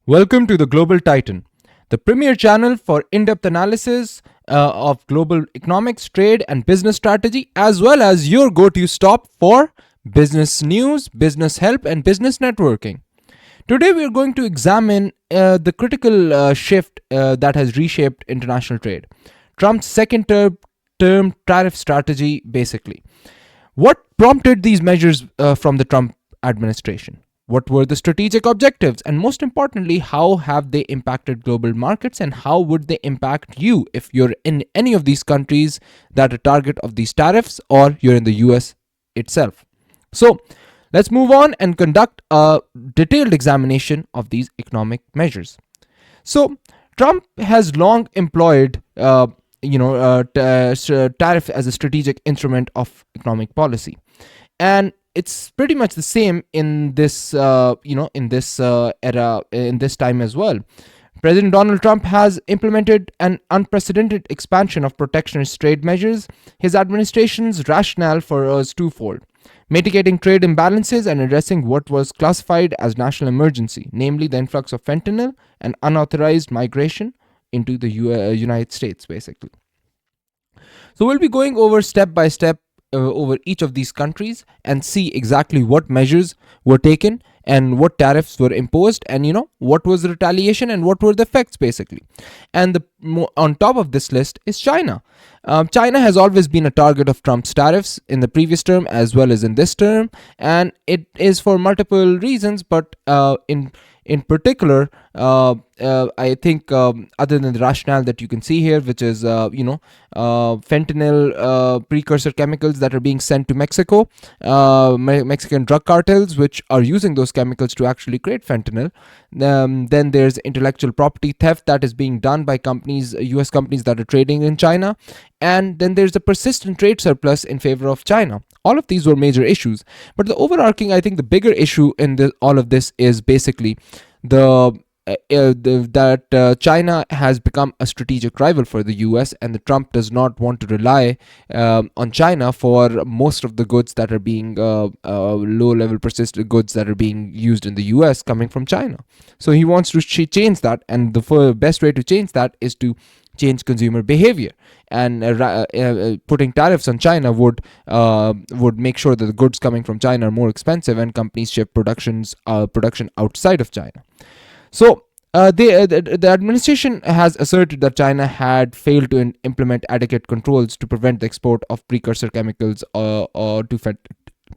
Welcome to the Global Titan, the premier channel for in depth analysis of global economics, trade, and business strategy, as well as your go to stop for business news, business help, and business networking. Today, we are going to examine the critical shift that has reshaped international trade. Trump's second term tariff strategy, basically. What prompted these measures from the Trump administration? What were the strategic objectives? And most importantly, how have they impacted global markets and how would they impact you if you're in any of these countries that are target of these tariffs or you're in the US itself? So, let's move on and conduct a detailed examination of these economic measures. So, Trump has long employed tariff as a strategic instrument of economic policy, and it's pretty much the same in this era, in this time as well. President Donald Trump has implemented an unprecedented expansion of protectionist trade measures. His administration's rationale for was twofold: mitigating trade imbalances and addressing what was classified as national emergency, namely the influx of fentanyl and unauthorized migration into the United States, basically. So we'll be going over step by step over each of these countries and see exactly what measures were taken and what tariffs were imposed, and what was the retaliation and what were the effects, basically. And on top of this list is China. China has always been a target of Trump's tariffs in the previous term as well as in this term, and it is for multiple reasons, but in particular, I think, other than the rationale that you can see here, which is fentanyl precursor chemicals that are being sent to Mexico, Mexican drug cartels which are using those chemicals to actually create fentanyl. Then there's intellectual property theft that is being done by U.S companies that are trading in China, and then there's a persistent trade surplus in favor of China. All of these were major issues, but the overarching, I think, the bigger issue in all of this is basically that China has become a strategic rival for the US, and the Trump does not want to rely on China for most of the goods that are being low-level persistent goods that are being used in the US coming from China. So he wants to change that, and the best way to change that is to change consumer behavior, and putting tariffs on China would make sure that the goods coming from China are more expensive and companies shift production outside of China. So the administration has asserted that China had failed to implement adequate controls to prevent the export of precursor chemicals to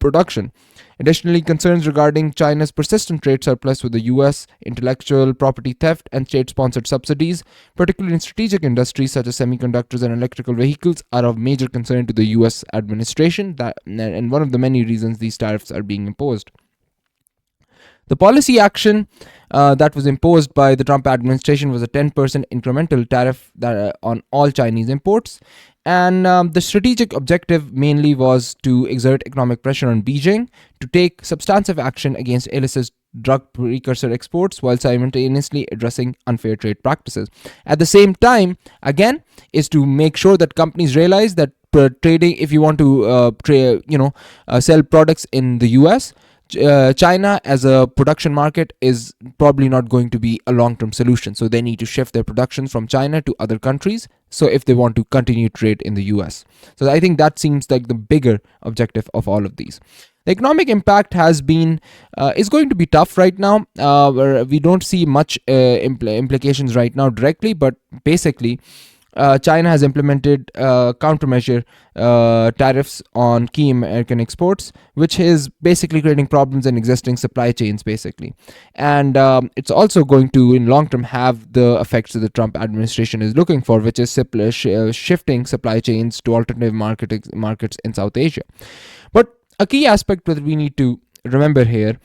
production. Additionally, concerns regarding China's persistent trade surplus with the US, intellectual property theft, and state-sponsored subsidies, particularly in strategic industries such as semiconductors and electrical vehicles, are of major concern to the US administration, and one of the many reasons these tariffs are being imposed. The policy action that was imposed by the Trump administration was a 10% incremental tariff on all Chinese imports. And the strategic objective mainly was to exert economic pressure on Beijing to take substantive action against illicit drug precursor exports while simultaneously addressing unfair trade practices. At the same time, again, is to make sure that companies realize that trading, if you want to sell products in the US, China as a production market is probably not going to be a long-term solution. So they need to shift their production from China to other countries, so if they want to continue trade in the US. So I think that seems like the bigger objective of all of these. The economic impact is going to be tough right now. We don't see much implications right now directly, but basically China has implemented countermeasure tariffs on key American exports, which is basically creating problems in existing supply chains, basically. And it's also going to, in long term, have the effects that the Trump administration is looking for, which is shifting supply chains to alternative markets in South Asia. But a key aspect that we need to remember here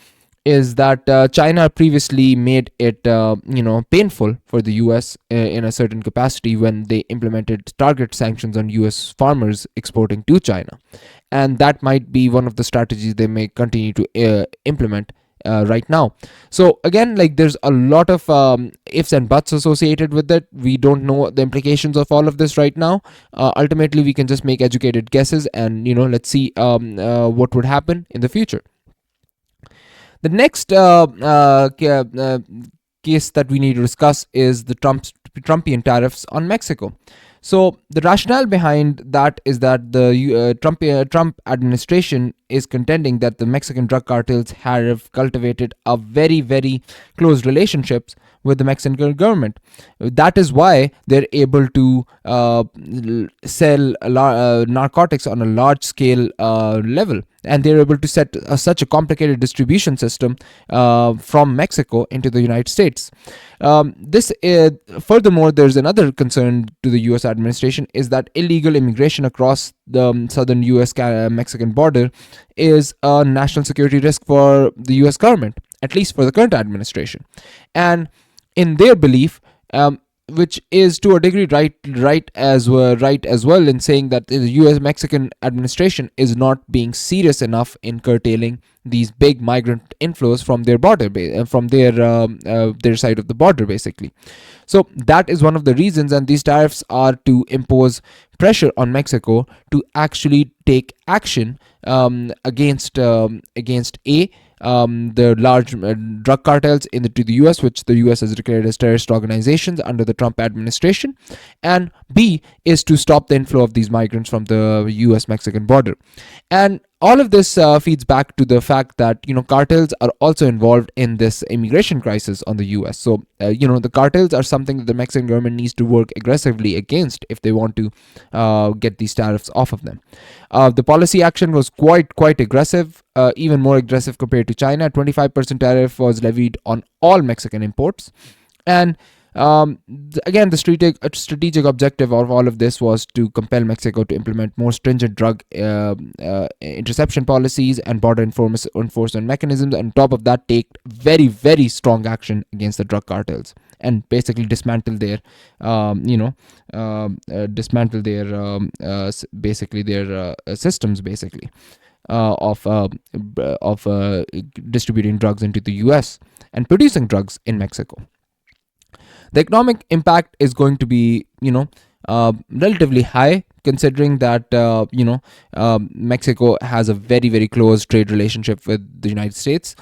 is that China previously made it painful for the US in a certain capacity when they implemented target sanctions on US farmers exporting to China, and that might be one of the strategies they may continue to implement right now. So again, there's a lot of ifs and buts associated with it. We don't know the implications of all of this right now. Ultimately, we can just make educated guesses, and let's see what would happen in the future. The next case that we need to discuss is the Trumpian tariffs on Mexico. So the rationale behind that is that the Trump administration is contending that the Mexican drug cartels have cultivated a very, very close relationships with the Mexican government. That is why they're able to sell narcotics on a large scale level, and they're able to set such a complicated distribution system from Mexico into the United States. Furthermore, there's another concern to the U.S. administration is that illegal immigration across the southern U.S. Mexican border is a national security risk for the U.S. government, at least for the current administration. And in their belief, which is to a degree right as well in saying that the U.S. Mexican administration is not being serious enough in curtailing these big migrant inflows from their border, from their side of the border, basically. So that is one of the reasons, and these tariffs are to impose pressure on Mexico to actually take action against the large drug cartels to the US, which the US has declared as terrorist organizations under the Trump administration, and B is to stop the inflow of these migrants from the US Mexican border. And all of this feeds back to the fact that cartels are also involved in this immigration crisis on the US. So the cartels are something that the Mexican government needs to work aggressively against if they want to get these tariffs off of them. The policy action was quite aggressive, even more aggressive compared to China. 25% tariff was levied on all Mexican imports, and again, the strategic objective of all of this was to compel Mexico to implement more stringent drug interception policies and border enforcement mechanisms, and on top of that, take very, very strong action against the drug cartels and basically dismantle their systems, basically, of distributing drugs into the US and producing drugs in Mexico. The economic impact is going to be, relatively high, considering that Mexico has a very, very close trade relationship with the United States,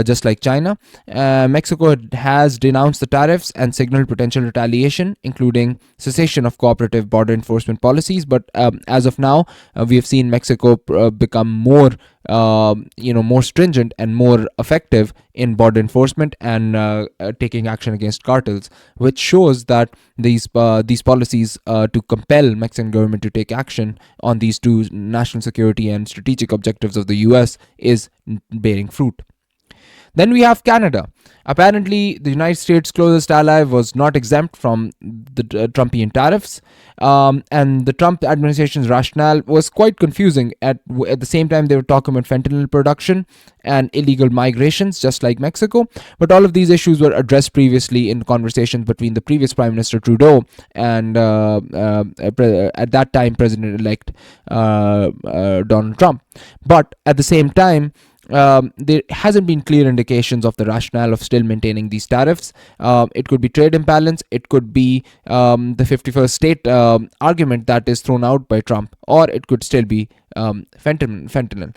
just like China. Mexico has denounced the tariffs and signaled potential retaliation, including cessation of cooperative border enforcement policies. But as of now, we have seen Mexico become more stringent and more effective in border enforcement and taking action against cartels, which shows that these policies to compel Mexican government to take action on these two national security and strategic objectives of the US is bearing fruit. Then we have Canada. Apparently, the United States' closest ally was not exempt from the Trumpian tariffs, and the Trump administration's rationale was quite confusing. At the same time, they were talking about fentanyl production and illegal migrations, just like Mexico. But all of these issues were addressed previously in conversations between the previous Prime Minister Trudeau and at that time President-elect Donald Trump. But at the same time, there hasn't been clear indications of the rationale of still maintaining these tariffs. It could be trade imbalance, it could be the 51st state argument that is thrown out by Trump, or it could still be fentanyl.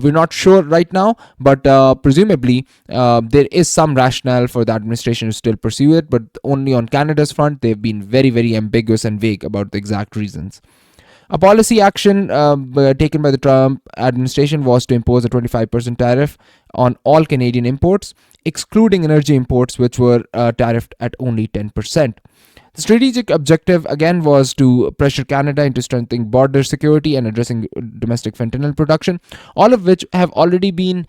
We're not sure right now, but presumably there is some rationale for the administration to still pursue it, but only on Canada's front, they've been very, very ambiguous and vague about the exact reasons. A policy action taken by the Trump administration was to impose a 25% tariff on all Canadian imports, excluding energy imports, which were tariffed at only 10%. The strategic objective, again, was to pressure Canada into strengthening border security and addressing domestic fentanyl production, all of which have already been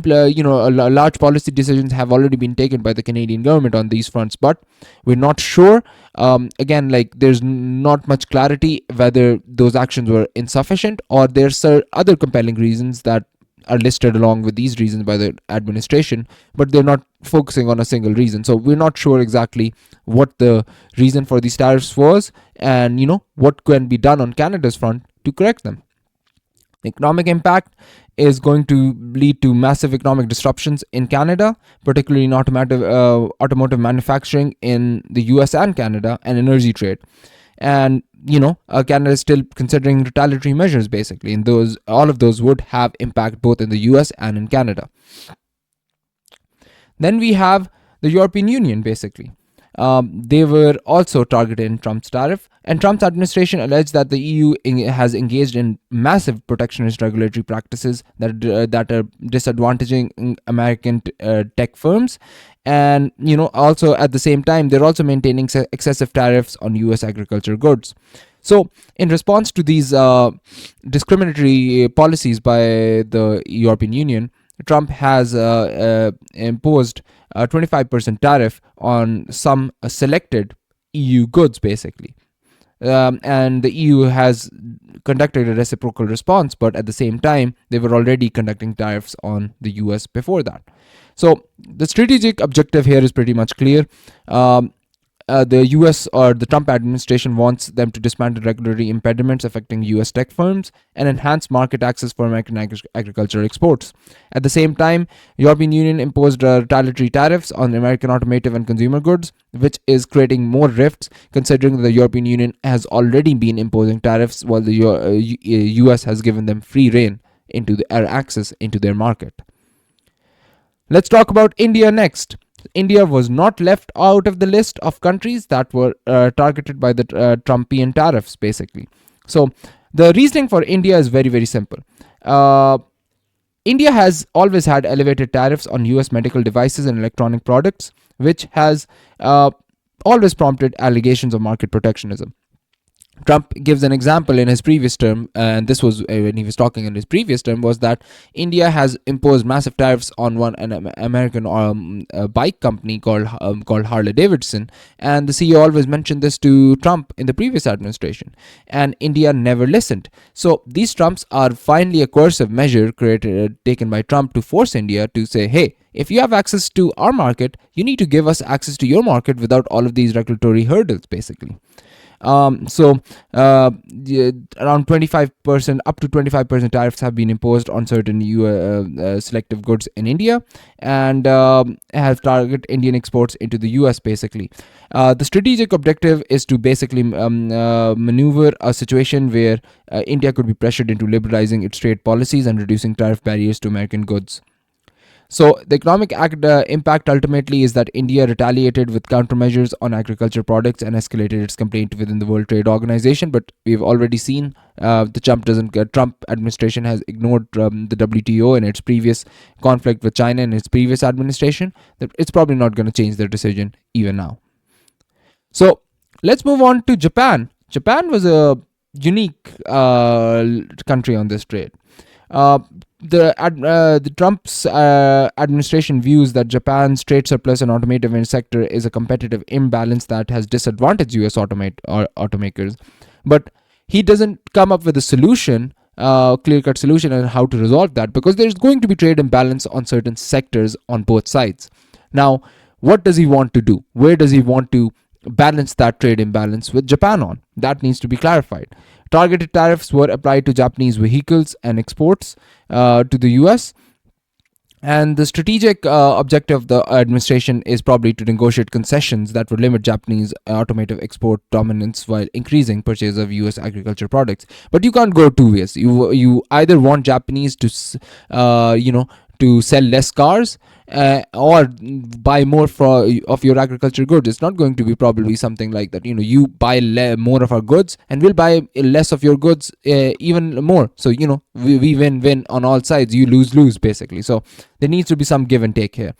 large policy decisions have already been taken by the Canadian government on these fronts, but we're not sure. Again, there's not much clarity whether those actions were insufficient or there's other compelling reasons that are listed along with these reasons by the administration, but they're not focusing on a single reason. So we're not sure exactly what the reason for these tariffs was and, what can be done on Canada's front to correct them. Economic impact is going to lead to massive economic disruptions in Canada, particularly in automotive manufacturing in the US and Canada, and energy trade. And Canada is still considering retaliatory measures, basically, and all of those would have impact both in the US and in Canada. Then we have the European Union, basically. They were also targeted in Trump's tariff, and Trump's administration alleged that the EU has engaged in massive protectionist regulatory practices that are disadvantaging American tech firms, and also at the same time they're also maintaining excessive tariffs on U.S. agriculture goods. So, in response to these discriminatory policies by the European Union, Trump has imposed a 25% tariff on some selected EU goods, basically. And the EU has conducted a reciprocal response, but at the same time, they were already conducting tariffs on the US before that. So the strategic objective here is pretty much clear. The US or the Trump administration wants them to dismantle regulatory impediments affecting US tech firms and enhance market access for American agricultural exports. At the same time, European Union imposed retaliatory tariffs on American automotive and consumer goods, which is creating more rifts considering the European Union has already been imposing tariffs while the US has given them free rein into access into their market. Let's talk about India next. India was not left out of the list of countries that were targeted by the Trumpian tariffs, basically. So the reasoning for India is very, very simple. India has always had elevated tariffs on US medical devices and electronic products, which has always prompted allegations of market protectionism. Trump gives an example in his previous term, and this was when he was talking in his previous term, was that India has imposed massive tariffs on an American bike company called Harley Davidson, and the CEO always mentioned this to Trump in the previous administration, and India never listened. So these Trumps are finally a coercive measure taken by Trump to force India to say, hey, if you have access to our market, you need to give us access to your market without all of these regulatory hurdles, basically. Around 25%, up to 25% tariffs have been imposed on certain selective goods in India, and have targeted Indian exports into the US, basically. The strategic objective is to basically maneuver a situation where India could be pressured into liberalizing its trade policies and reducing tariff barriers to American goods. So the economic impact ultimately is that India retaliated with countermeasures on agriculture products and escalated its complaint within the World Trade Organization. But we've already seen the Trump administration has ignored the WTO in its previous conflict with China in its previous administration. It's probably not going to change their decision even now. So let's move on to Japan. Japan was a unique country on this trade. The Trump's administration views that Japan's trade surplus in automotive sector is a competitive imbalance that has disadvantaged U.S. automakers. But he doesn't come up with a solution, clear-cut solution on how to resolve that, because there's going to be trade imbalance on certain sectors on both sides. Now, what does he want to do? Where does he want to balance that trade imbalance with Japan on? That needs to be clarified. Targeted tariffs were applied to Japanese vehicles and exports to the US. And the strategic objective of the administration is probably to negotiate concessions that would limit Japanese automotive export dominance while increasing purchase of US agriculture products. But you can't go two ways. You either want Japanese to to sell less cars or buy more of your agriculture goods. It's not going to be probably something like that. You buy more of our goods and we'll buy less of your goods even more. So, we win-win on all sides. You lose-lose, basically. So there needs to be some give and take here.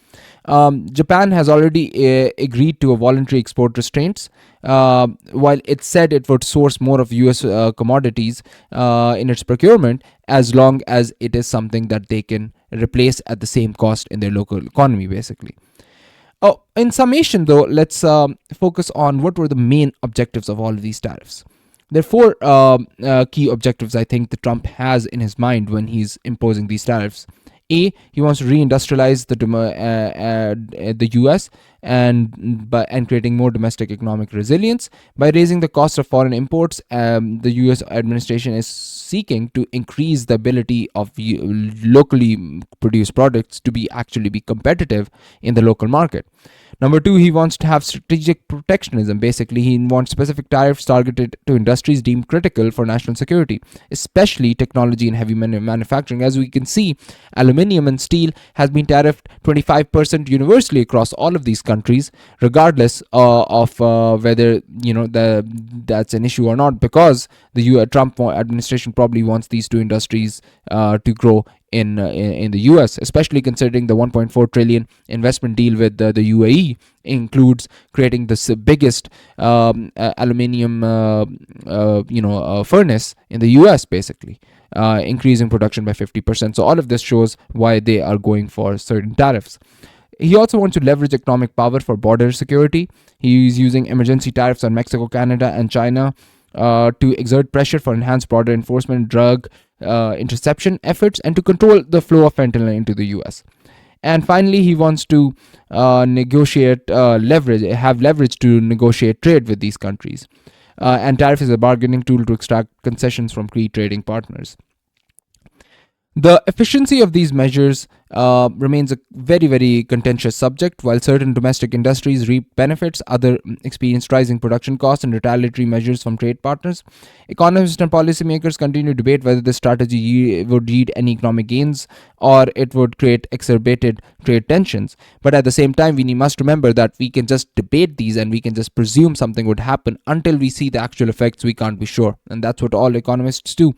Japan has already agreed to a voluntary export restraints. While it said it would source more of US commodities in its procurement, as long as it is something that they can replace at the same cost in their local economy, basically. In summation, though, let's focus on what were the main objectives of all of these tariffs. There are four key objectives I think that Trump has in his mind when he's imposing these tariffs. A, he wants to reindustrialize the US and creating more domestic economic resilience. By raising the cost of foreign imports, the US administration is seeking to increase the ability of locally produced products to be competitive in the local market. Number two, he wants to have strategic protectionism. Basically, he wants specific tariffs targeted to industries deemed critical for national security, especially technology and heavy manufacturing. As we can see, aluminium aluminium and steel has been tariffed 25% universally across all of these countries, regardless of whether that's an issue or not, because the Trump administration probably wants these two industries to grow in the US, especially considering the 1.4 trillion investment deal with the UAE includes creating the biggest aluminium furnace in the US, basically. Increasing production by 50%. So all of this shows why they are going for certain tariffs. He also wants to leverage economic power for border security. He is using emergency tariffs on Mexico, Canada, and China to exert pressure for enhanced border enforcement, drug interception efforts, and to control the flow of fentanyl into the US. And finally, he wants to have leverage to negotiate trade with these countries. And tariff is a bargaining tool to extract concessions from key trading partners. The efficiency of these measures remains a very, very contentious subject. While certain domestic industries reap benefits, others experience rising production costs and retaliatory measures from trade partners. Economists and policymakers continue to debate whether this strategy would yield any economic gains or it would create exacerbated trade tensions. But at the same time, we must remember that we can just debate these and we can just presume something would happen. Until we see the actual effects, we can't be sure. And that's what all economists do.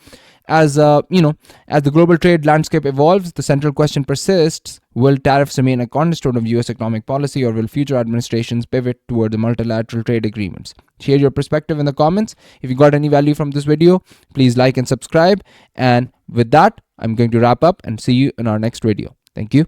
As the global trade landscape evolves, the central question persists: will tariffs remain a cornerstone of U.S. economic policy, or will future administrations pivot toward the multilateral trade agreements? Share your perspective in the comments. If you got any value from this video, please like and subscribe. And with that, I'm going to wrap up and see you in our next video. Thank you.